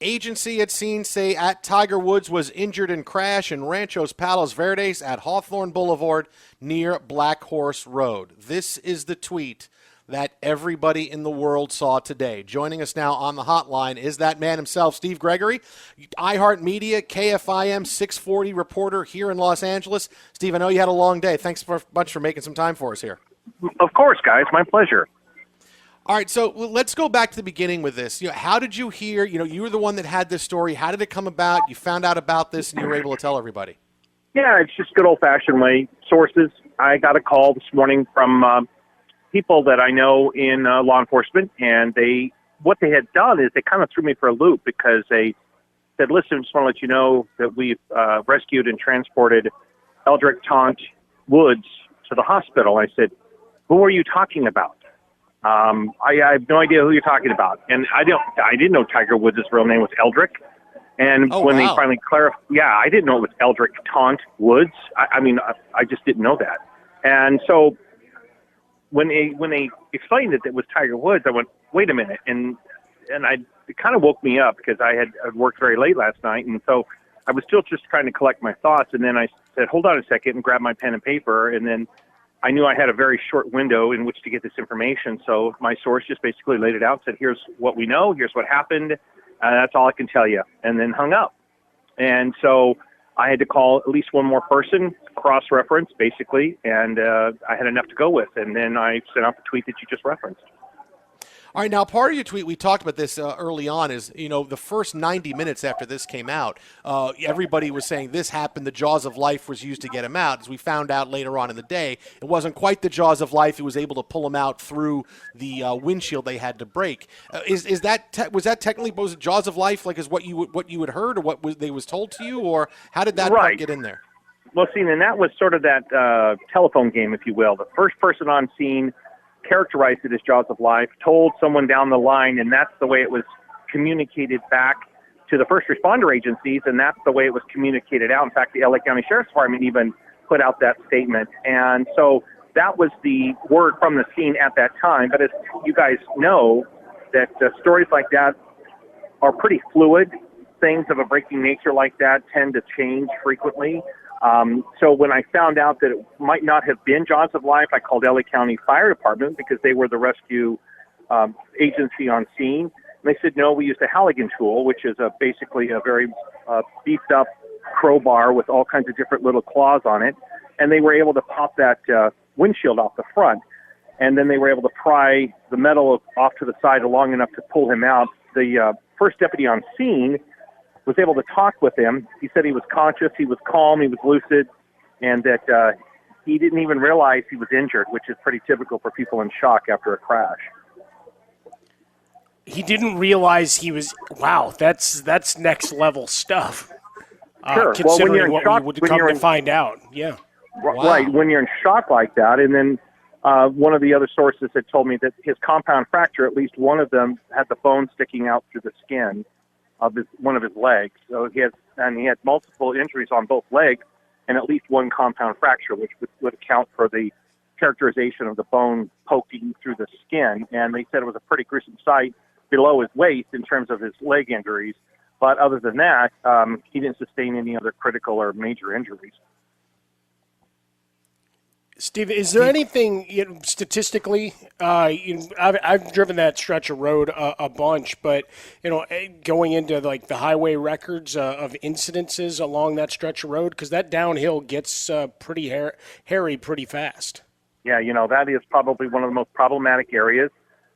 Agency at scene say at Tiger Woods was injured in crash in Ranchos Palos Verdes at Hawthorne Boulevard near Black Horse Road. This is the tweet that everybody in the world saw today. Joining us now on the hotline is that man himself, Steve Gregory, iHeartMedia, KFIM 640 reporter here in Los Angeles. Steve, I know you had a long day. Thanks much for making some time for us here. Of course, guys. My pleasure. All right, so let's go back to the beginning with this. How did you hear? You were the one that had this story. How did it come about? You found out about this, and you were able to tell everybody. Yeah, it's just good old-fashioned way. Sources. I got a call this morning from people that I know in law enforcement, and what they had done is they kind of threw me for a loop because they said, "Listen, just want to let you know that we've rescued and transported Eldrick Taunt Woods to the hospital." I said, "Who are you talking about?" I have no idea who you're talking about. And I didn't know Tiger Woods' real name was Eldrick. And they finally clarified, I didn't know it was Eldrick Taunt Woods. I just didn't know that. And so when they explained that it was Tiger Woods, I went, wait a minute. And it kind of woke me up because I had worked very late last night. And so I was still just trying to collect my thoughts. And then I said, hold on a second, and grabbed my pen and paper. And then I knew I had a very short window in which to get this information, so my source just basically laid it out, said, here's what we know, here's what happened, that's all I can tell you, and then hung up. And so I had to call at least one more person, cross-reference, basically, and I had enough to go with, and then I sent out the tweet that you just referenced. All right, now part of your tweet, we talked about this early on, is, the first 90 minutes after this came out, everybody was saying this happened, the jaws of life was used to get him out. As we found out later on in the day, it wasn't quite the jaws of life. It was able to pull him out through the windshield they had to break. Was that technically, was it jaws of life, like is what you had heard, or what was told to you, or how did that part get in there? Well, see, and that was sort of that telephone game, if you will. The first person on scene characterized it as jaws of life, told someone down the line, and that's the way it was communicated back to the first responder agencies, and that's the way it was communicated out. In fact, the LA County Sheriff's Department even put out that statement. And so that was the word from the scene at that time. But as you guys know, that stories like that are pretty fluid. Things of a breaking nature like that tend to change frequently. So when I found out that it might not have been jaws of life, I called LA County Fire Department because they were the rescue agency on scene. And they said, no, we used a Halligan tool, which is basically a very beefed up crowbar with all kinds of different little claws on it. And they were able to pop that windshield off the front. And then they were able to pry the metal off to the side long enough to pull him out. The first deputy on scene was able to talk with him. He said he was conscious, he was calm, he was lucid, and that he didn't even realize he was injured, which is pretty typical for people in shock after a crash. He didn't realize he was. Wow, that's next level stuff. Sure. Considering when you're in what shock, we would come to find out. Yeah. Right. When you're in shock like that, and then one of the other sources had told me that his compound fracture, at least one of them, had the bone sticking out through the skin of one of his legs. So he had multiple injuries on both legs and at least one compound fracture, which would account for the characterization of the bone poking through the skin. And they said it was a pretty gruesome sight below his waist in terms of his leg injuries. But other than that, he didn't sustain any other critical or major injuries. Steve, is there anything statistically? I've driven that stretch of road a bunch, but going into like the highway records of incidences along that stretch of road, because that downhill gets pretty hairy pretty fast. Yeah, that is probably one of the most problematic areas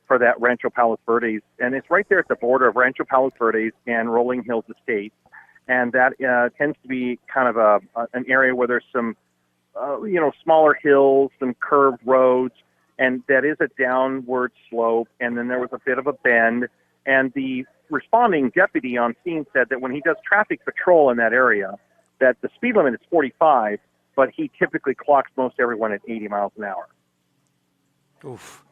for that Rancho Palos Verdes, and it's right there at the border of Rancho Palos Verdes and Rolling Hills Estates, and that tends to be kind of an area where there's some smaller hills, some curved roads, and that is a downward slope. And then there was a bit of a bend. And the responding deputy on scene said that when he does traffic patrol in that area, that the speed limit is 45, but he typically clocks most everyone at 80 miles an hour. Oof.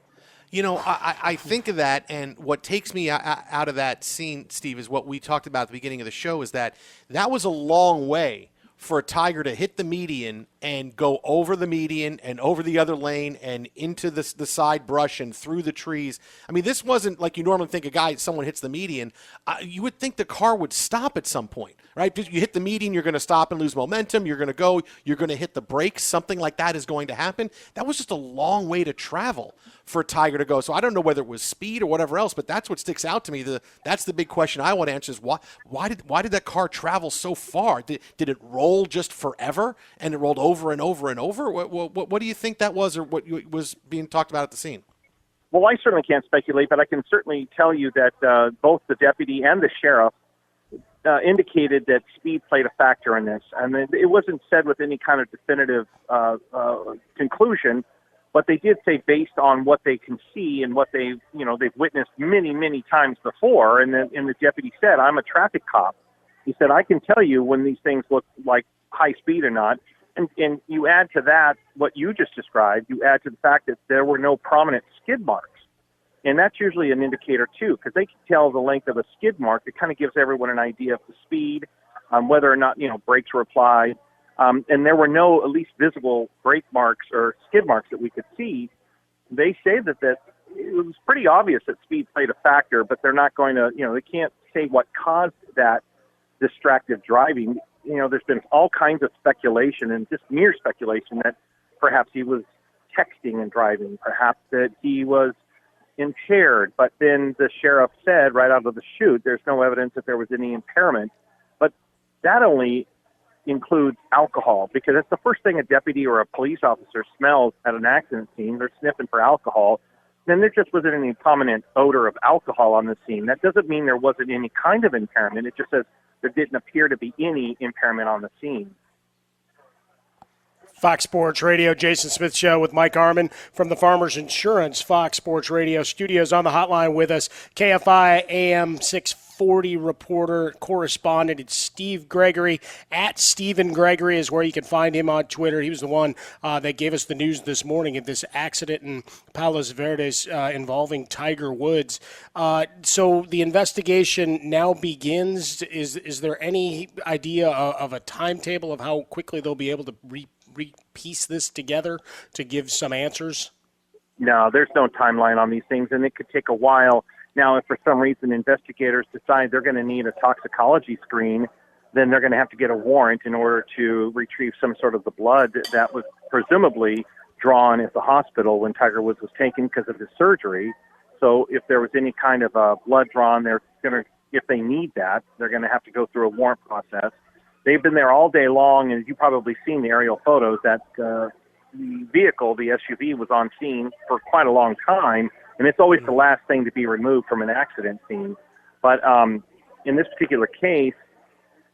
I think of that, and what takes me out of that scene, Steve, is what we talked about at the beginning of the show, is that was a long way for a Tiger to hit the median and go over the median and over the other lane and into the side brush and through the trees. I mean, this wasn't like you normally think someone hits the median. You would think the car would stop at some point, right? You hit the median, you're going to stop and lose momentum. You're going to hit the brakes. Something like that is going to happen. That was just a long way to travel for Tiger to go. So I don't know whether it was speed or whatever else, but that's what sticks out to me. That's the big question I want to answer is why did that car travel so far? Did it roll just forever and it rolled over and over and over? What do you think that was, or what was being talked about at the scene? Well, I certainly can't speculate, but I can certainly tell you that both the deputy and the sheriff indicated that speed played a factor in this. And it wasn't said with any kind of definitive conclusion, but they did say based on what they can see and what they've witnessed many, many times before. And the deputy said, I'm a traffic cop. He said, I can tell you when these things look like high speed or not. And you add to that what you just described, you add to the fact that there were no prominent skid marks. And that's usually an indicator, too, because they can tell the length of a skid mark. It kind of gives everyone an idea of the speed, whether or not, brakes were applied. And there were no at least visible brake marks or skid marks that we could see. They say that it was pretty obvious that speed played a factor, but they're not going to, they can't say what caused that distracted driving. There's been all kinds of speculation and just mere speculation that perhaps he was texting and driving, perhaps that he was impaired. But then the sheriff said right out of the chute, there's no evidence that there was any impairment. But that only includes alcohol, because that's the first thing a deputy or a police officer smells at an accident scene. They're sniffing for alcohol. Then there just wasn't any prominent odor of alcohol on the scene. That doesn't mean there wasn't any kind of impairment. It just says there didn't appear to be any impairment on the scene. Fox Sports Radio, Jason Smith Show with Mike Harmon from the Farmers Insurance Fox Sports Radio studios. On the hotline with us, KFI AM 640 reporter, correspondent, it's Steve Gregory. At Steven Gregory is where you can find him on Twitter. He was the one that gave us the news this morning of this accident in Palos Verdes involving Tiger Woods. So the investigation now begins. Is there any idea of a timetable of how quickly they'll be able to piece this together to give some answers? No, there's no timeline on these things, and it could take a while. Now, if for some reason investigators decide they're going to need a toxicology screen, then they're going to have to get a warrant in order to retrieve some sort of the blood that was presumably drawn at the hospital when Tiger Woods was taken because of his surgery. So if there was any kind of blood drawn, they're going to, if they need that, they're going to have to go through a warrant process. They've been there all day long, and you've probably seen the aerial photos that the vehicle, the SUV, was on scene for quite a long time, and it's always the last thing to be removed from an accident scene. But in this particular case,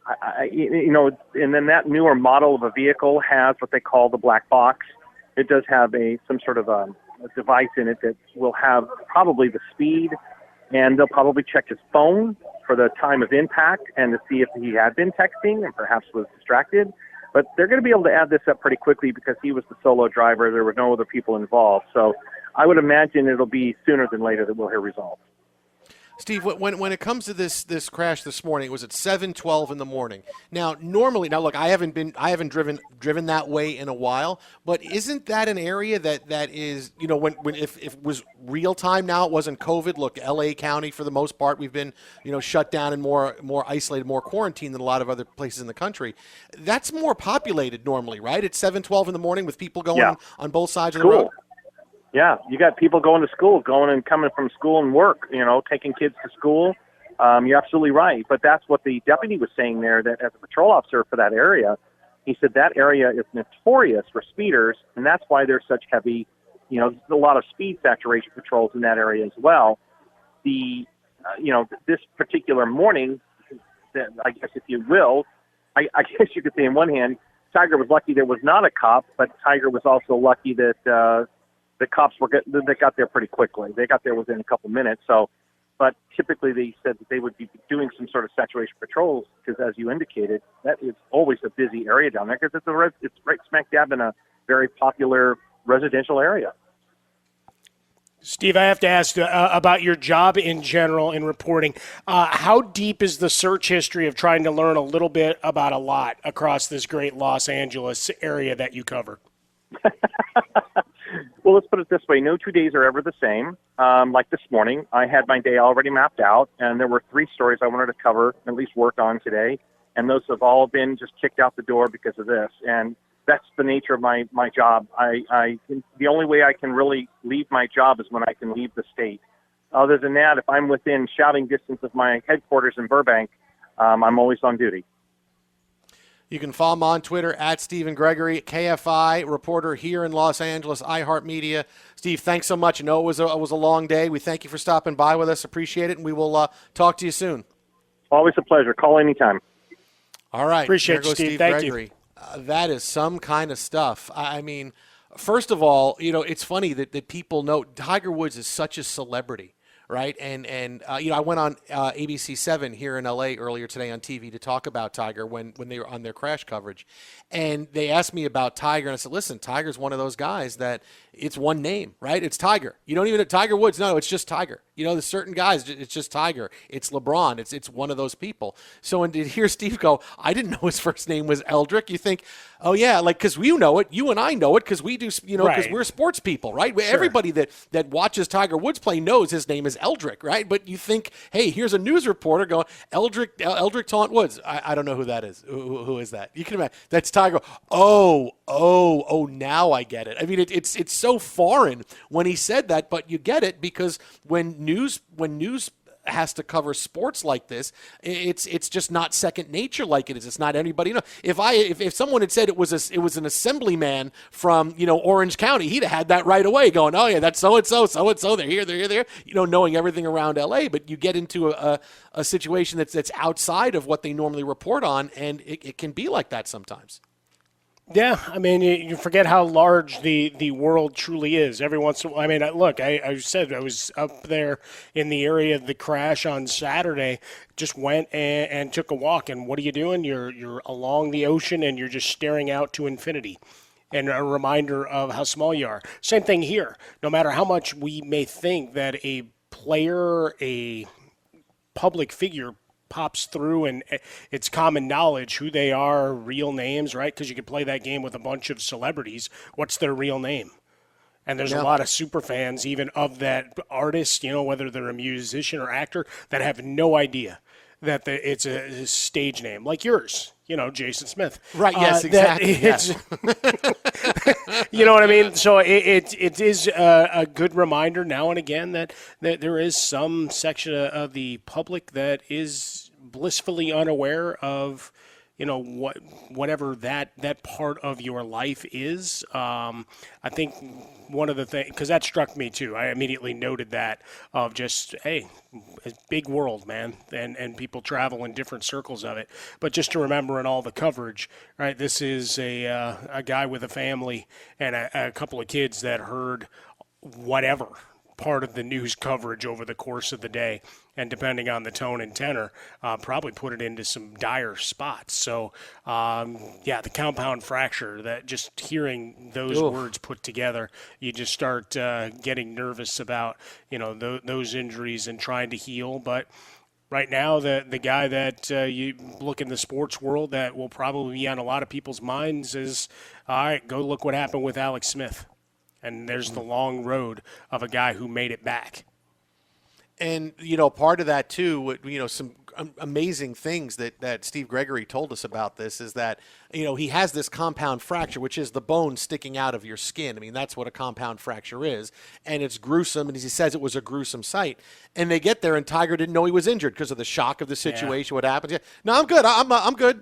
and then that newer model of a vehicle has what they call the black box. It does have some sort of a device in it that will have probably the speed, and they'll probably check his phone for the time of impact and to see if he had been texting and perhaps was distracted. But they're going to be able to add this up pretty quickly because he was the solo driver. There were no other people involved. So I would imagine it'll be sooner than later that we'll hear results. Steve, when it comes to this crash this morning, it was at 7:12 in the morning. Now, normally, look, I haven't driven that way in a while, but isn't that an area that is, if it was real time now, it wasn't COVID. Look, LA County for the most part, we've been, shut down and more isolated, more quarantined than a lot of other places in the country. That's more populated normally, right? It's 7:12 in the morning with people going on both sides of the road. Yeah, you got people going to school, going and coming from school and work, taking kids to school. You're absolutely right. But that's what the deputy was saying there, that as a patrol officer for that area, he said that area is notorious for speeders, and that's why there's such heavy, there's a lot of speed saturation patrols in that area as well. This particular morning, I guess if you will, I guess you could say on one hand, Tiger was lucky there was not a cop, but Tiger was also lucky that the cops they got there pretty quickly. They got there within a couple minutes. But typically they said that they would be doing some sort of saturation patrols because, as you indicated, that is always a busy area down there because it's right smack dab in a very popular residential area. Steve, I have to ask about your job in general in reporting. How deep is the search history of trying to learn a little bit about a lot across this great Los Angeles area that you cover? Well, let's put it this way. No 2 days are ever the same. Like this morning, I had my day already mapped out, and there were 3 stories I wanted to cover, at least work on today. And those have all been just kicked out the door because of this. And that's the nature of my job. The only way I can really leave my job is when I can leave the state. Other than that, if I'm within shouting distance of my headquarters in Burbank, I'm always on duty. You can follow him on Twitter at Steven Gregory, KFI reporter here in Los Angeles, iHeartMedia. Steve, thanks so much. I know it was a long day. We thank you for stopping by with us. Appreciate it, and we will talk to you soon. Always a pleasure. Call anytime. All right. Appreciate you, Steve. Thank Gregory. you. That is some kind of stuff. I mean, first of all, it's funny that people know Tiger Woods is such a celebrity, right? And I went on ABC 7 here in LA earlier today on TV to talk about Tiger when they were on their crash coverage. And they asked me about Tiger, and I said, listen, Tiger's one of those guys that it's one name, right? It's Tiger. You don't even – Tiger Woods, no, it's just Tiger. There's certain guys, it's just Tiger. It's LeBron. It's one of those people. So when to hear Steve go, I didn't know his first name was Eldrick, you think, oh, yeah, like because you know it. You and I know it because we do, because right. we're sports people, right? Sure. Everybody that watches Tiger Woods play knows his name is Eldrick, right? But you think, hey, here's a news reporter going, Eldrick Taunt Woods. I don't know who that is. Who is that? You can imagine. That's Tiger. Oh, now I get it. I mean, it's so foreign when he said that, but you get it because when news has to cover sports like this, it's just not second nature like it is. It's not anybody. If someone had said it was an assemblyman from Orange County, he'd have had that right away, going, oh yeah, that's so and so. They're here. Knowing everything around LA. But you get into a situation that's outside of what they normally report on, and it can be like that sometimes. Yeah, I mean, you forget how large the world truly is. Every once in a while, I mean, look, I said I was up there in the area of the crash on Saturday, just went and took a walk. And what are you doing? You're along the ocean and you're just staring out to infinity. And a reminder of how small you are. Same thing here. No matter how much we may think that a player, a public figure pops through and it's common knowledge who they are, real names, right? Because you can play that game with a bunch of celebrities. What's their real name? And there's a lot of super fans even of that artist, whether they're a musician or actor, that have no idea that it's a stage name like yours, Jason Smith. Right, yes, exactly. Yes. You know what I mean? So it is a good reminder now and again that there is some section of the public that is blissfully unaware of, whatever that part of your life is. I think one of the things, because that struck me too, I immediately noted that of just, hey, it's a big world, man, and people travel in different circles of it. But just to remember in all the coverage, right, this is a guy with a family and a couple of kids that heard whatever part of the news coverage over the course of the day, and depending on the tone and tenor, probably put it into some dire spots. So, the compound fracture, that just hearing those words put together, you just start getting nervous about, those injuries and trying to heal. But right now, the guy that you look in the sports world that will probably be on a lot of people's minds is, all right, go look what happened with Alex Smith. And there's the long road of a guy who made it back. And, part of that, too, some amazing things that Steve Gregory told us about this is that, he has this compound fracture, which is the bone sticking out of your skin. I mean, that's what a compound fracture is. And it's gruesome. And as he says, it was a gruesome sight. And they get there, and Tiger didn't know he was injured because of the shock of the situation, what happens. Yeah. No, I'm good.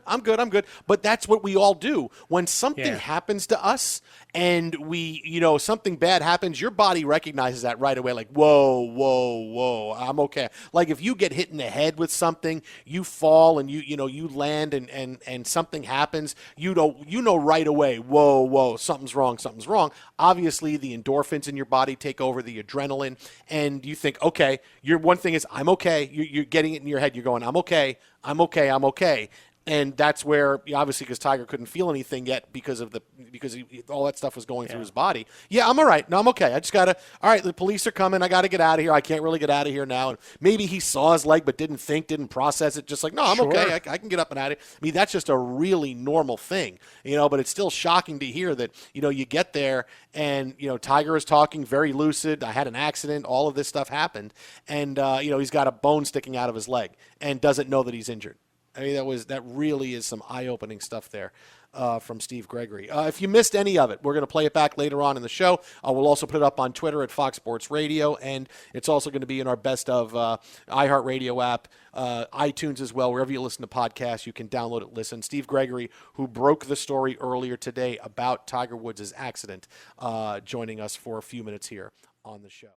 I'm good. But that's what we all do. When something happens to us and we, something bad happens, your body recognizes that right away. Like, whoa, I'm okay. Like if you get hit in the head with something, you fall and you land and something happens, you know right away, whoa, something's wrong. Obviously, the endorphins in your body take over, the adrenaline, and you think, okay, one thing is, I'm okay. You're getting it in your head. You're going, I'm okay. And that's where, obviously, because Tiger couldn't feel anything yet because all that stuff was going through his body. Yeah, I'm all right. No, I'm okay. I just got to, all right, the police are coming. I got to get out of here. I can't really get out of here now. And maybe he saw his leg but didn't process it. Just like, no, I'm okay. I can get up and out of here. I mean, that's just a really normal thing, but it's still shocking to hear that, you get there and, Tiger is talking very lucid. I had an accident. All of this stuff happened. And, he's got a bone sticking out of his leg and doesn't know that he's injured. I mean, that really is some eye-opening stuff there from Steve Gregory. If you missed any of it, we're going to play it back later on in the show. We'll also put it up on Twitter at Fox Sports Radio, and it's also going to be in our Best of iHeartRadio app, iTunes as well. Wherever you listen to podcasts, you can download it, listen. Steve Gregory, who broke the story earlier today about Tiger Woods' accident, joining us for a few minutes here on the show.